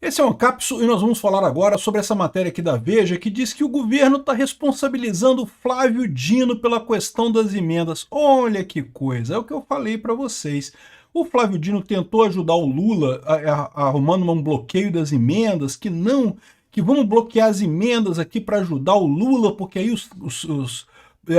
Esse é o Ancapsu e nós vamos falar agora sobre essa matéria aqui da Veja que diz que o governo está responsabilizando o Flávio Dino pela questão das emendas. Olha que coisa, é o que eu falei para vocês. O Flávio Dino tentou ajudar o Lula arrumando um bloqueio das emendas, que vamos bloquear as emendas aqui para ajudar o Lula, porque aí os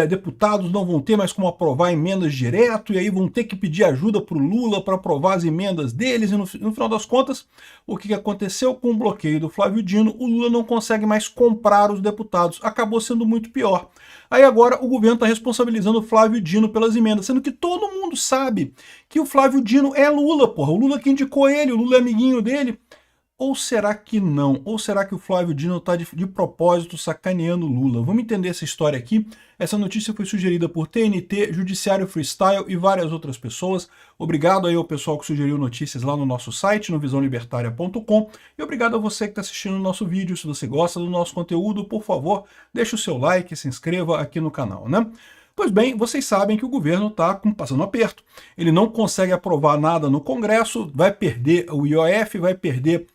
deputados não vão ter mais como aprovar emendas direto, e aí vão ter que pedir ajuda para o Lula para aprovar as emendas deles, e no final das contas, o que aconteceu com o bloqueio do Flávio Dino? O Lula não consegue mais comprar os deputados, acabou sendo muito pior. Aí agora o governo está responsabilizando o Flávio Dino pelas emendas, sendo que todo mundo sabe que o Flávio Dino é Lula, porra, o Lula que indicou ele, o Lula é amiguinho dele. Ou será que não? Ou será que o Flávio Dino está de propósito sacaneando Lula? Vamos entender essa história aqui. Essa notícia foi sugerida por TNT, Judiciário Freestyle e várias outras pessoas. Obrigado aí ao pessoal que sugeriu notícias lá no nosso site, no visãolibertaria.com. E obrigado a você que está assistindo o nosso vídeo. Se você gosta do nosso conteúdo, por favor, deixe o seu like e se inscreva aqui no canal, né? Pois bem, vocês sabem que o governo está passando aperto. Ele não consegue aprovar nada no Congresso, vai perder o IOF, vai perder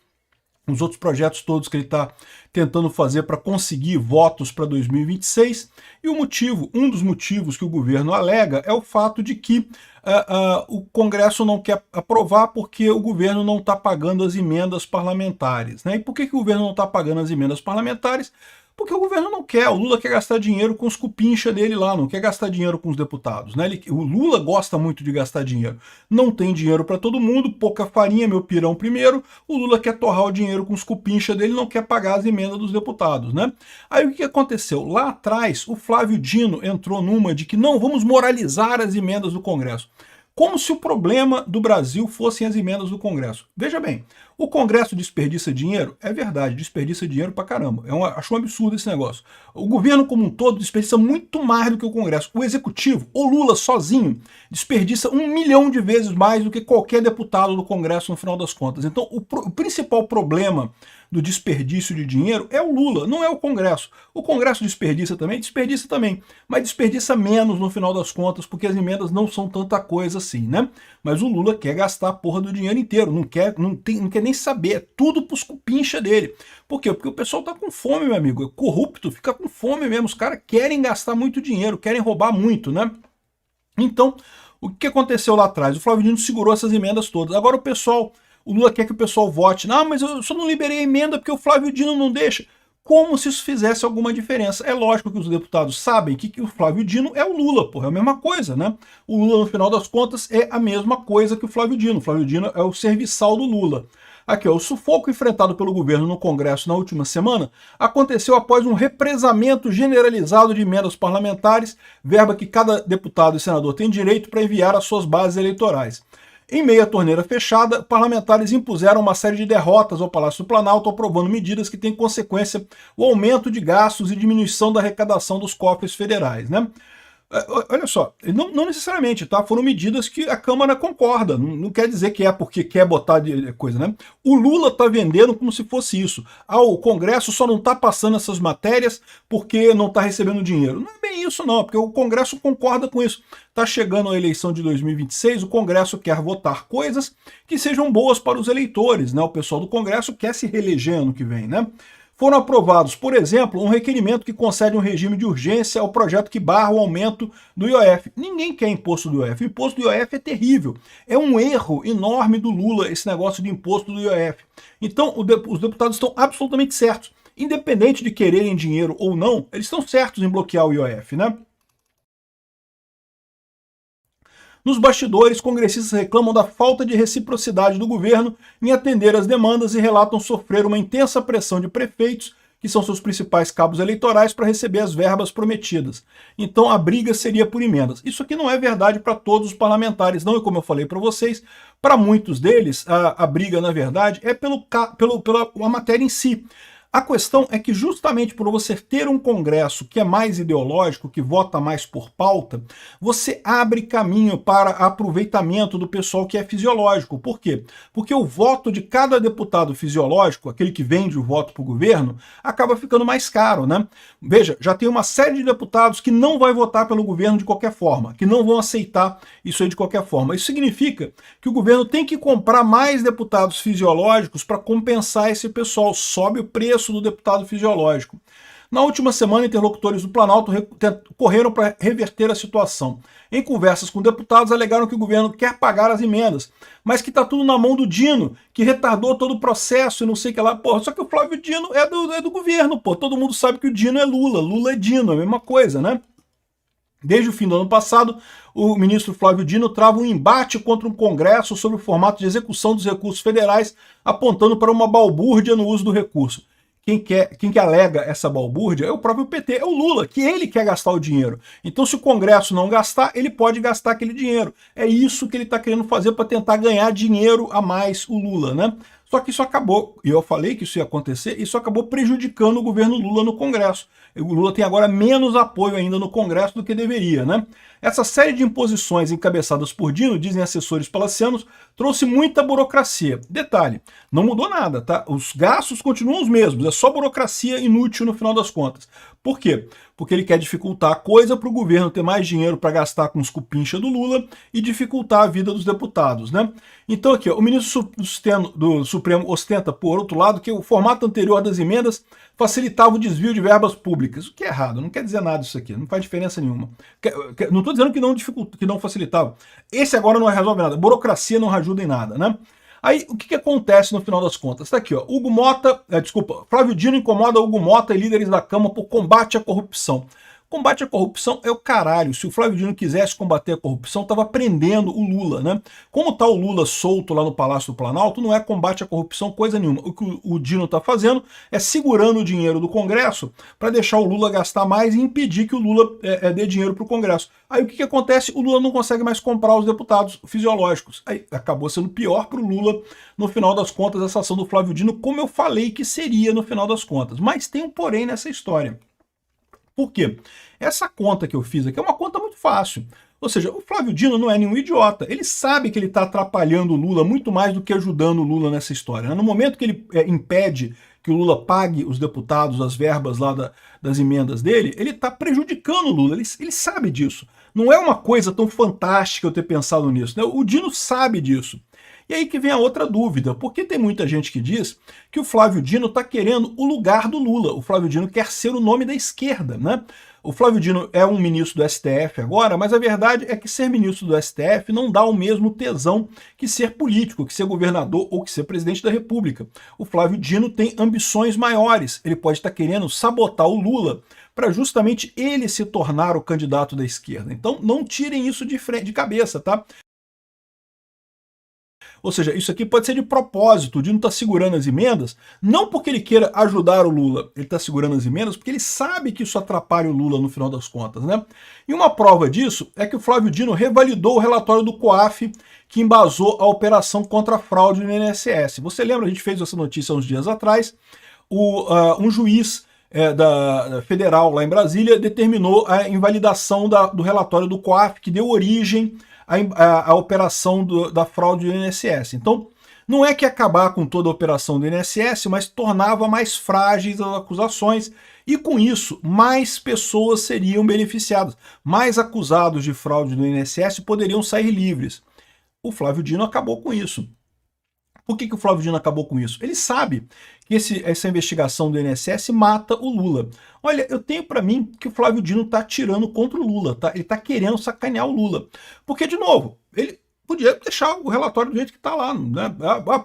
os outros projetos todos que ele está tentando fazer para conseguir votos para 2026, e um dos motivos que o governo alega é o fato de que o Congresso não quer aprovar porque o governo não está pagando as emendas parlamentares, né? E por que o governo não está pagando as emendas parlamentares? Porque o governo não quer, o Lula quer gastar dinheiro com os cupincha dele lá, não quer gastar dinheiro com os deputados, né? O Lula gosta muito de gastar dinheiro. Não tem dinheiro para todo mundo, pouca farinha, meu pirão primeiro, o Lula quer torrar o dinheiro com os cupincha dele, não quer pagar as emendas dos deputados, né? Aí o que aconteceu? Lá atrás, o Flávio Dino entrou numa de que não, vamos moralizar as emendas do Congresso. Como se o problema do Brasil fossem as emendas do Congresso. Veja bem, o Congresso desperdiça dinheiro? É verdade, desperdiça dinheiro pra caramba. Acho um absurdo esse negócio. O governo como um todo desperdiça muito mais do que o Congresso. O Executivo, o Lula sozinho, desperdiça 1 milhão de vezes mais do que qualquer deputado do Congresso no final das contas. Então o principal problema do desperdício de dinheiro é o Lula, não é o Congresso. O Congresso desperdiça também, mas desperdiça menos no final das contas, porque as emendas não são tanta coisa assim, né? Mas o Lula quer gastar a porra do dinheiro inteiro, não quer nem saber, é tudo pros cupincha dele. Por quê? Porque o pessoal tá com fome, meu amigo, é corrupto, fica com fome mesmo, os caras querem gastar muito dinheiro, querem roubar muito, né? Então, o que aconteceu lá atrás? O Flávio Dino segurou essas emendas todas. Agora o Lula quer que o pessoal vote. Não, mas eu só não liberei a emenda porque o Flávio Dino não deixa. Como se isso fizesse alguma diferença. É lógico que os deputados sabem que o Flávio Dino é o Lula, porra, é a mesma coisa, né? O Lula, no final das contas, é a mesma coisa que o Flávio Dino. O Flávio Dino é o serviçal do Lula. Aqui, ó, o sufoco enfrentado pelo governo no Congresso na última semana aconteceu após um represamento generalizado de emendas parlamentares, verba que cada deputado e senador tem direito para enviar às suas bases eleitorais. Em meio à torneira fechada, parlamentares impuseram uma série de derrotas ao Palácio do Planalto, aprovando medidas que têm consequência o aumento de gastos e diminuição da arrecadação dos cofres federais, né? Olha só, não necessariamente, tá? Foram medidas que a Câmara concorda, não quer dizer que é porque quer botar de coisa, né? O Lula tá vendendo como se fosse isso. O Congresso só não tá passando essas matérias porque não tá recebendo dinheiro. Não é bem isso não, porque o Congresso concorda com isso. Tá chegando a eleição de 2026, o Congresso quer votar coisas que sejam boas para os eleitores, né? O pessoal do Congresso quer se reeleger ano que vem, né? Foram aprovados, por exemplo, um requerimento que concede um regime de urgência ao projeto que barra o aumento do IOF. Ninguém quer imposto do IOF. O imposto do IOF é terrível. É um erro enorme do Lula esse negócio de imposto do IOF. Então, os deputados estão absolutamente certos. Independente de quererem dinheiro ou não, eles estão certos em bloquear o IOF, né? Nos bastidores, congressistas reclamam da falta de reciprocidade do governo em atender às demandas e relatam sofrer uma intensa pressão de prefeitos, que são seus principais cabos eleitorais, para receber as verbas prometidas. Então a briga seria por emendas. Isso aqui não é verdade para todos os parlamentares, não, e como eu falei para vocês, para muitos deles, a briga, na verdade, é pela matéria em si. A questão é que justamente por você ter um Congresso que é mais ideológico, que vota mais por pauta, você abre caminho para aproveitamento do pessoal que é fisiológico. Por quê? Porque o voto de cada deputado fisiológico, aquele que vende o voto para o governo, acaba ficando mais caro, né? Veja, já tem uma série de deputados que não vai votar pelo governo de qualquer forma, que não vão aceitar isso aí de qualquer forma. Isso significa que o governo tem que comprar mais deputados fisiológicos para compensar esse pessoal, sobe o preço do deputado fisiológico. Na última semana, interlocutores do Planalto correram para reverter a situação. Em conversas com deputados, alegaram que o governo quer pagar as emendas, mas que está tudo na mão do Dino, que retardou todo o processo e não sei o que lá. Porra, só que o Flávio Dino é do governo, pô. Todo mundo sabe que o Dino é Lula, Lula é Dino, é a mesma coisa, né? Desde o fim do ano passado, o ministro Flávio Dino trava um embate contra um Congresso sobre o formato de execução dos recursos federais, apontando para uma balbúrdia no uso do recurso. Quem que alega essa balbúrdia é o próprio PT, é o Lula, que ele quer gastar o dinheiro. Então, se o Congresso não gastar, ele pode gastar aquele dinheiro. É isso que ele está querendo fazer para tentar ganhar dinheiro a mais, o Lula, né? Só que isso acabou, e eu falei que isso ia acontecer, isso acabou prejudicando o governo Lula no Congresso. O Lula tem agora menos apoio ainda no Congresso do que deveria, né? Essa série de imposições encabeçadas por Dino, dizem assessores palacianos, trouxe muita burocracia. Detalhe, não mudou nada, tá? Os gastos continuam os mesmos, é só burocracia inútil no final das contas. Por quê? Porque ele quer dificultar a coisa para o governo ter mais dinheiro para gastar com os cupincha do Lula e dificultar a vida dos deputados, né? Então aqui, ó, o ministro do Supremo ostenta, por outro lado, que o formato anterior das emendas facilitava o desvio de verbas públicas. O que é errado, não quer dizer nada isso aqui, não faz diferença nenhuma. Não estou dizendo que não facilitava. Esse agora não resolve nada, burocracia não ajuda em nada, né? Aí, o que acontece no final das contas? Está aqui, ó. Flávio Dino incomoda Hugo Mota e líderes da Câmara por combate à corrupção. Combate à corrupção é o caralho. Se o Flávio Dino quisesse combater a corrupção, estava prendendo o Lula, né? Como está o Lula solto lá no Palácio do Planalto, não é combate à corrupção coisa nenhuma. O que o Dino está fazendo é segurando o dinheiro do Congresso para deixar o Lula gastar mais e impedir que o Lula dê dinheiro para o Congresso. Aí o que acontece? O Lula não consegue mais comprar os deputados fisiológicos. Aí acabou sendo pior para o Lula, no final das contas, essa ação do Flávio Dino, como eu falei que seria no final das contas. Mas tem um porém nessa história. Por quê? Essa conta que eu fiz aqui é uma conta muito fácil. Ou seja, o Flávio Dino não é nenhum idiota. Ele sabe que ele está atrapalhando o Lula muito mais do que ajudando o Lula nessa história, né? No momento que ele impede que o Lula pague os deputados as verbas lá das emendas dele, ele está prejudicando o Lula. Ele sabe disso. Não é uma coisa tão fantástica eu ter pensado nisso, né? O Dino sabe disso. E aí que vem a outra dúvida, porque tem muita gente que diz que o Flávio Dino está querendo o lugar do Lula. O Flávio Dino quer ser o nome da esquerda, né? O Flávio Dino é um ministro do STF agora, mas a verdade é que ser ministro do STF não dá o mesmo tesão que ser político, que ser governador ou que ser presidente da República. O Flávio Dino tem ambições maiores. Ele pode estar querendo sabotar o Lula para justamente ele se tornar o candidato da esquerda. Então não tirem isso de cabeça, tá? Ou seja, isso aqui pode ser de propósito. O Dino está segurando as emendas, não porque ele queira ajudar o Lula, ele está segurando as emendas porque ele sabe que isso atrapalha o Lula no final das contas, né? E uma prova disso é que o Flávio Dino revalidou o relatório do COAF que embasou a operação contra a fraude no INSS. Você lembra, a gente fez essa notícia uns dias atrás, um juiz da federal lá em Brasília determinou a invalidação do relatório do COAF que deu origem a operação da fraude do INSS. Então, não é que acabar com toda a operação do INSS, mas tornava mais frágeis as acusações e, com isso, mais pessoas seriam beneficiadas. Mais acusados de fraude do INSS poderiam sair livres. O Flávio Dino acabou com isso. Por que o Flávio Dino acabou com isso? Ele sabe que essa investigação do INSS mata o Lula. Olha, eu tenho para mim que o Flávio Dino está atirando contra o Lula, tá? Ele está querendo sacanear o Lula. Porque, de novo, ele podia deixar o relatório do jeito que está lá, né?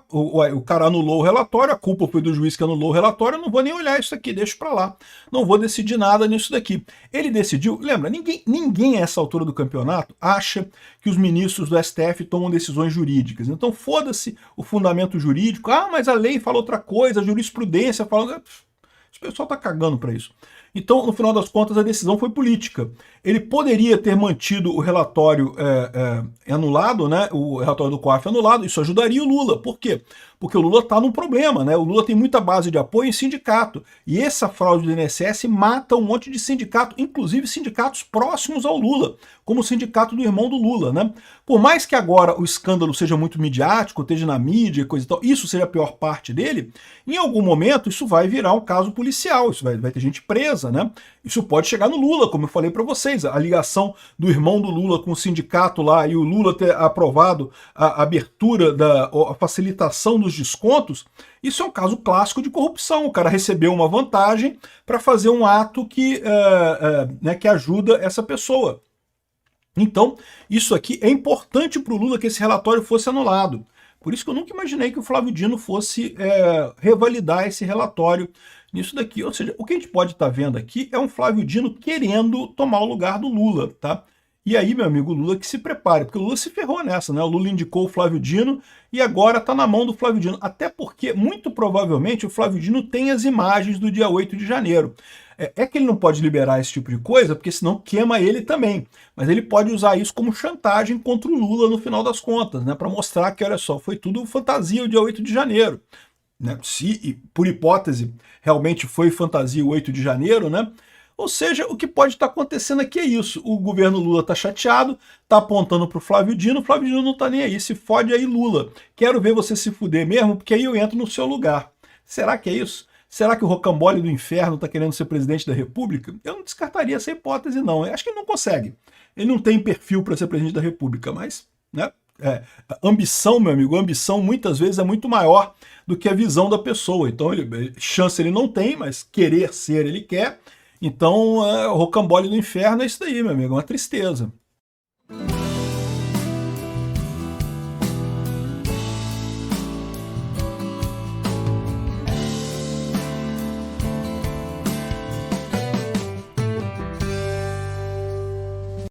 O cara anulou o relatório, a culpa foi do juiz que anulou o relatório, eu não vou nem olhar isso aqui, deixa para lá. Não vou decidir nada nisso daqui. Ele decidiu, lembra, ninguém a essa altura do campeonato acha que os ministros do STF tomam decisões jurídicas. Então foda-se o fundamento jurídico, mas a lei fala outra coisa, a jurisprudência fala... Esse pessoal tá cagando para isso. Então, no final das contas, a decisão foi política. Ele poderia ter mantido o relatório anulado, né, o relatório do COAF anulado, isso ajudaria o Lula. Por quê? Porque o Lula está num problema, né? O Lula tem muita base de apoio em sindicato. E essa fraude do INSS mata um monte de sindicato, inclusive sindicatos próximos ao Lula, como o sindicato do irmão do Lula, né? Por mais que agora o escândalo seja muito midiático, esteja na mídia e coisa e tal, isso seja a pior parte dele, em algum momento isso vai virar um caso policial, isso vai ter gente presa, né? Isso pode chegar no Lula, como eu falei para vocês, a ligação do irmão do Lula com o sindicato lá e o Lula ter aprovado a abertura, a facilitação dos descontos, isso é um caso clássico de corrupção. O cara recebeu uma vantagem para fazer um ato que ajuda essa pessoa. Então, isso aqui é importante para o Lula que esse relatório fosse anulado. Por isso que eu nunca imaginei que o Flávio Dino fosse revalidar esse relatório nisso daqui. Ou seja, o que a gente pode estar vendo aqui é um Flávio Dino querendo tomar o lugar do Lula, tá? E aí, meu amigo, o Lula que se prepare, porque o Lula se ferrou nessa, né? O Lula indicou o Flávio Dino e agora está na mão do Flávio Dino. Até porque, muito provavelmente, o Flávio Dino tem as imagens do dia 8 de janeiro. É que ele não pode liberar esse tipo de coisa, porque senão queima ele também. Mas ele pode usar isso como chantagem contra o Lula no final das contas, né? Para mostrar que, olha só, foi tudo fantasia o dia 8 de janeiro. Né? Se, por hipótese, realmente foi fantasia o 8 de janeiro, né? Ou seja, o que pode estar acontecendo aqui é isso. O governo Lula está chateado, está apontando para o Flávio Dino não está nem aí. Se fode aí, Lula. Quero ver você se fuder mesmo, porque aí eu entro no seu lugar. Será que é isso? Será que o rocambole do inferno está querendo ser presidente da República? Eu não descartaria essa hipótese, não. Eu acho que ele não consegue. Ele não tem perfil para ser presidente da República, mas, né? Ambição, meu amigo, ambição muitas vezes é muito maior do que a visão da pessoa. Então, chance ele não tem, mas querer ser ele quer. Então, o rocambole do inferno é isso daí, meu amigo, é uma tristeza.